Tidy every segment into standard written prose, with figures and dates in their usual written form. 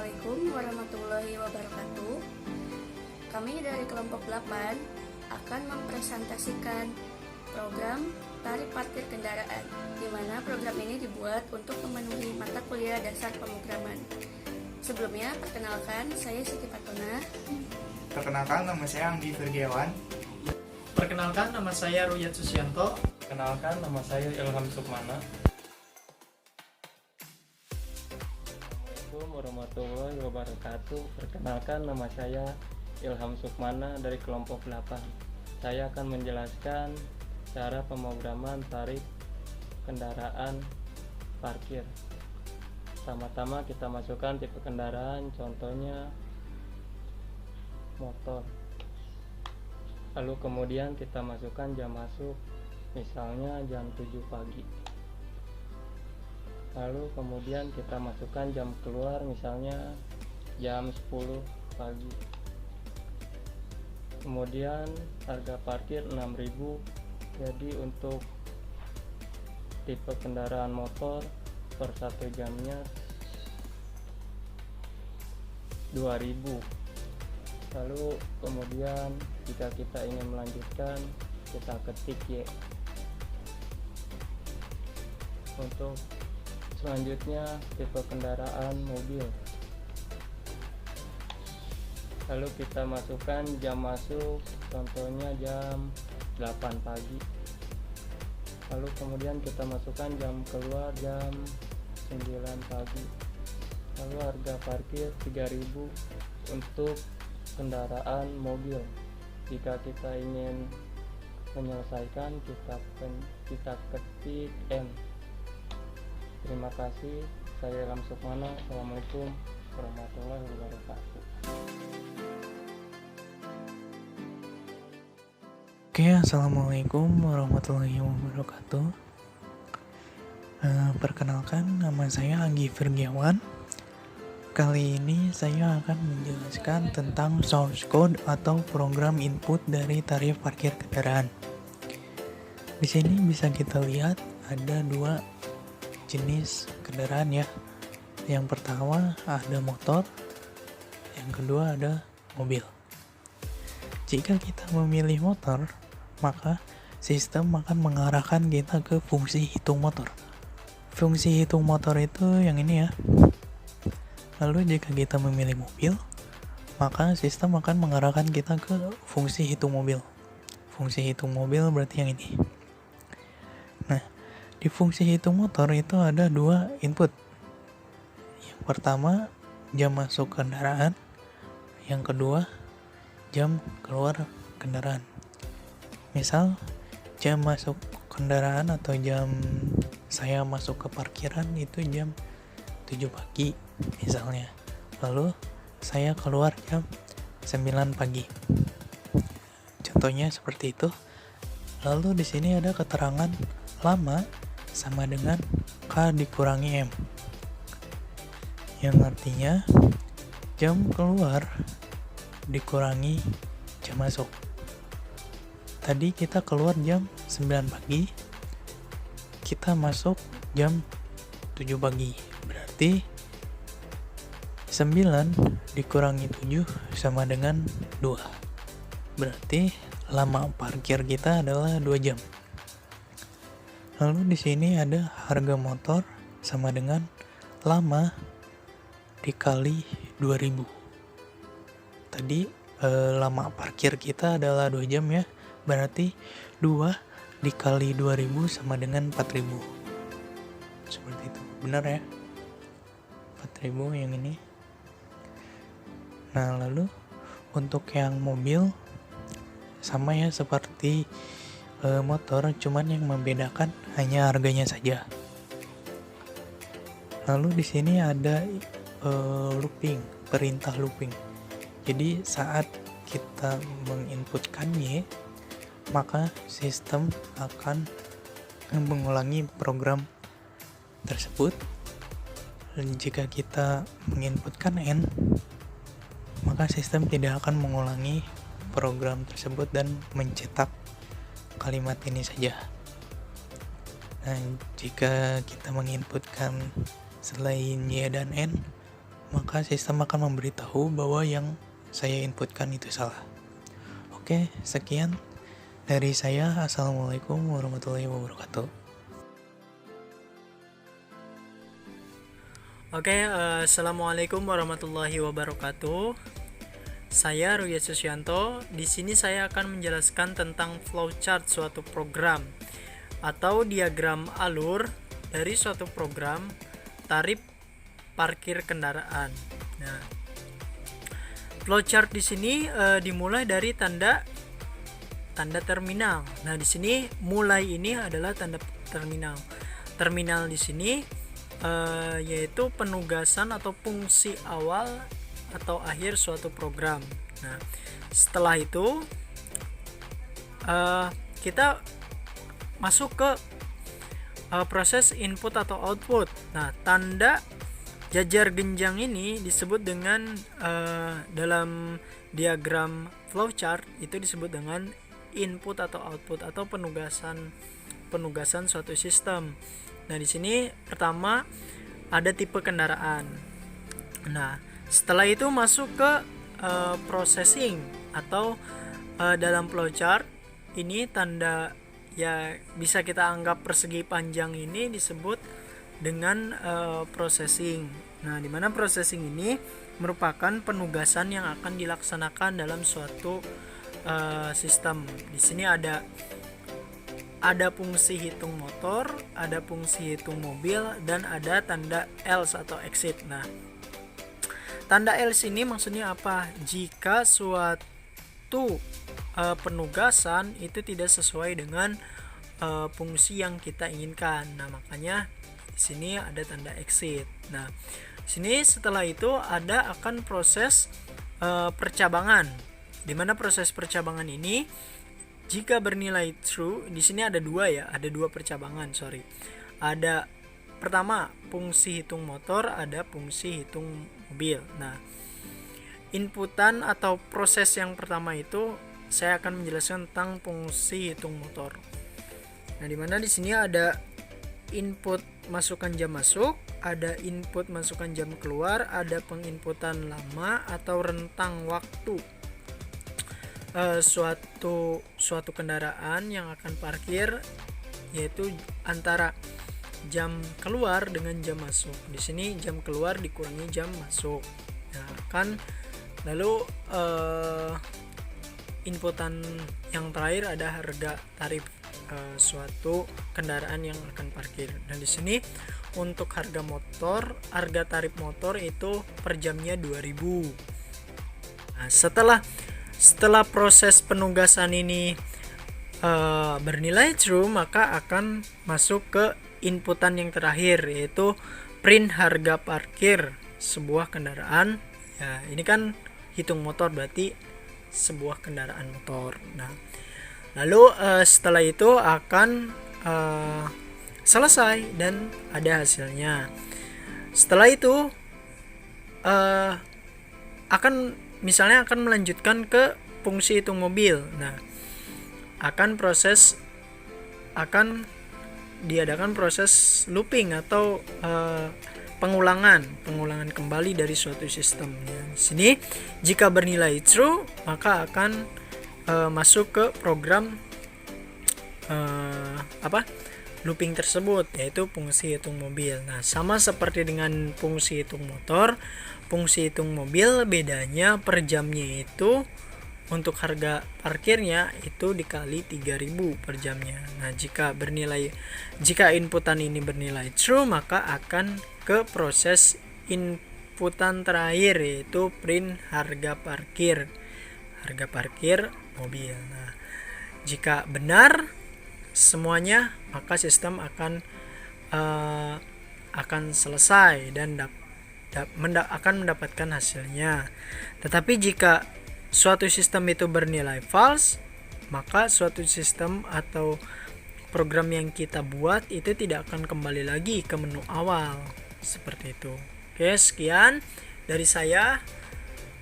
Assalamualaikum warahmatullahi wabarakatuh. Kami dari kelompok 8 akan mempresentasikan program tarif parkir kendaraan, di mana program ini dibuat untuk memenuhi mata kuliah dasar pemrograman. Sebelumnya, perkenalkan, saya Siti Fatona. Perkenalkan, nama saya Anggi Firgiawan. Perkenalkan, nama saya Ruyat Susianto. Perkenalkan, nama saya Ilham Sukmana. Assalamualaikum warahmatullahi wabarakatuh. Perkenalkan, nama saya Ilham Sukmana dari kelompok 8. Saya akan menjelaskan cara pemrograman tarif kendaraan parkir. Pertama-tama kita masukkan tipe kendaraan, contohnya motor. Lalu kemudian kita masukkan jam masuk, misalnya jam 7 pagi. Lalu kemudian kita masukkan jam keluar, misalnya jam 10 pagi. Kemudian harga parkir 6.000. Jadi untuk tipe kendaraan motor per 1 jamnya 2.000. Lalu kemudian jika kita ingin melanjutkan, kita ketik Y. Untuk selanjutnya tipe kendaraan mobil. Lalu kita masukkan jam masuk, contohnya jam 8 pagi. Lalu kemudian kita masukkan jam keluar jam 9 pagi. Lalu harga parkir 3.000 untuk kendaraan mobil. Jika kita ingin menyelesaikan, kita ketik M. Terima kasih, saya Ilham Sukmana. Assalamualaikum warahmatullahi wabarakatuh. Oke, assalamualaikum warahmatullahi wabarakatuh. Perkenalkan, nama saya Anggi Firgiawan. Kali ini saya akan menjelaskan tentang source code atau program input dari tarif parkir kendaraan. Di sini bisa kita lihat ada dua jenis kendaraan ya. Yang pertama ada motor, yang kedua ada mobil. Jika kita memilih motor, maka sistem akan mengarahkan kita ke fungsi hitung motor. Fungsi hitung motor itu yang ini ya. Lalu jika kita memilih mobil, maka sistem akan mengarahkan kita ke fungsi hitung mobil. Fungsi hitung mobil berarti yang ini. Nah, di fungsi hitung motor itu ada dua input. Yang pertama, jam masuk kendaraan. Yang kedua, jam keluar kendaraan. Misal, jam masuk kendaraan atau jam saya masuk ke parkiran itu jam 7 pagi misalnya. Lalu saya keluar jam 9 pagi. Contohnya seperti itu. Lalu di sini ada keterangan lama sama dengan K dikurangi M. Yang artinya jam keluar dikurangi jam masuk. Tadi kita keluar jam 9 pagi, kita masuk jam 7 pagi. Berarti 9 dikurangi 7 sama dengan 2. Berarti lama parkir kita adalah 2 jam. Lalu di sini ada harga motor sama dengan lama dikali 2.000. Tadi lama parkir kita adalah 2 jam ya. Berarti 2 dikali 2.000 sama dengan 4.000. Seperti itu. Benar ya? 4.000 yang ini. Nah, lalu untuk yang mobil sama ya seperti motor, cuman yang membedakan hanya harganya saja. Lalu di sini ada looping, perintah looping. Jadi saat kita menginputkan Y, maka sistem akan mengulangi program tersebut. Dan jika kita menginputkan N, maka sistem tidak akan mengulangi program tersebut dan mencetak kalimat ini saja. Nah, jika kita menginputkan selain Y dan N, maka sistem akan memberitahu bahwa yang saya inputkan itu salah. Oke, sekian dari saya. Assalamualaikum warahmatullahi wabarakatuh. Assalamualaikum warahmatullahi wabarakatuh. Saya Ruyat Susianto. Di sini saya akan menjelaskan tentang flowchart suatu program atau diagram alur dari suatu program tarif parkir kendaraan. Nah, flowchart di sini dimulai dari tanda terminal. Nah, di sini mulai ini adalah tanda terminal. Terminal di sini yaitu penugasan atau fungsi awal atau akhir suatu program. Nah, setelah itu kita masuk ke proses input atau output. Nah, tanda jajar genjang ini disebut dengan dalam diagram flowchart itu disebut dengan input atau output atau penugasan suatu sistem. Nah, di sini pertama ada tipe kendaraan. Nah, setelah itu masuk ke processing atau dalam flowchart ini tanda ya bisa kita anggap persegi panjang ini disebut dengan processing. Nah, di mana processing ini merupakan penugasan yang akan dilaksanakan dalam suatu sistem. Di sini ada fungsi hitung motor, ada fungsi hitung mobil, dan ada tanda else atau exit. Nah, tanda else ini maksudnya apa? Jika suatu penugasan itu tidak sesuai dengan fungsi yang kita inginkan. Nah, makanya di sini ada tanda exit. Nah, di sini setelah itu akan proses percabangan. Di mana proses percabangan ini jika bernilai true, di sini ada dua percabangan, Ada pertama fungsi hitung motor, ada fungsi hitung mobil. Nah, inputan atau proses yang pertama itu saya akan menjelaskan tentang fungsi hitung motor. Nah, di mana di sini ada input masukkan jam masuk, ada input masukkan jam keluar, ada penginputan lama atau rentang waktu suatu kendaraan yang akan parkir, yaitu antara jam keluar dengan jam masuk. Di sini jam keluar dikurangi jam masuk. Nah, lalu inputan yang terakhir ada harga tarif suatu kendaraan yang akan parkir. Dan di sini untuk harga tarif motor itu per jamnya 2.000. Nah, setelah proses penugasan ini bernilai true, maka akan masuk ke inputan yang terakhir, yaitu print harga parkir sebuah kendaraan. Ya, ini kan hitung motor, berarti sebuah kendaraan motor. Nah, lalu setelah itu akan selesai dan ada hasilnya. Setelah itu akan melanjutkan ke fungsi hitung mobil. Nah, akan diadakan proses looping atau pengulangan kembali dari suatu sistem. Di sini jika bernilai true, maka akan masuk ke program looping tersebut, yaitu fungsi hitung mobil. Nah, sama seperti dengan fungsi hitung motor, fungsi hitung mobil bedanya per jamnya itu untuk harga parkirnya itu dikali 3.000 per jamnya. Nah, jika inputan ini bernilai true, maka akan ke proses inputan terakhir, yaitu print harga parkir mobil. Nah, jika benar semuanya, maka sistem akan selesai dan akan mendapatkan hasilnya. Tetapi jika suatu sistem itu bernilai false, maka suatu sistem atau program yang kita buat itu tidak akan kembali lagi ke menu awal, seperti itu. Oke, sekian dari saya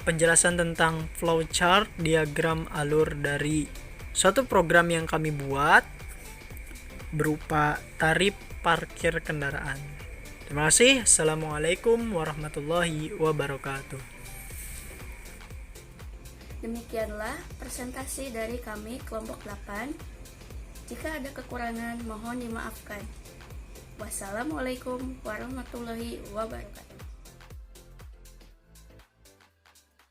penjelasan tentang flowchart, diagram alur dari suatu program yang kami buat berupa tarif parkir kendaraan. Terima kasih. Assalamualaikum warahmatullahi wabarakatuh. Demikianlah presentasi dari kami kelompok 8. Jika ada kekurangan mohon dimaafkan. Wassalamualaikum warahmatullahi wabarakatuh.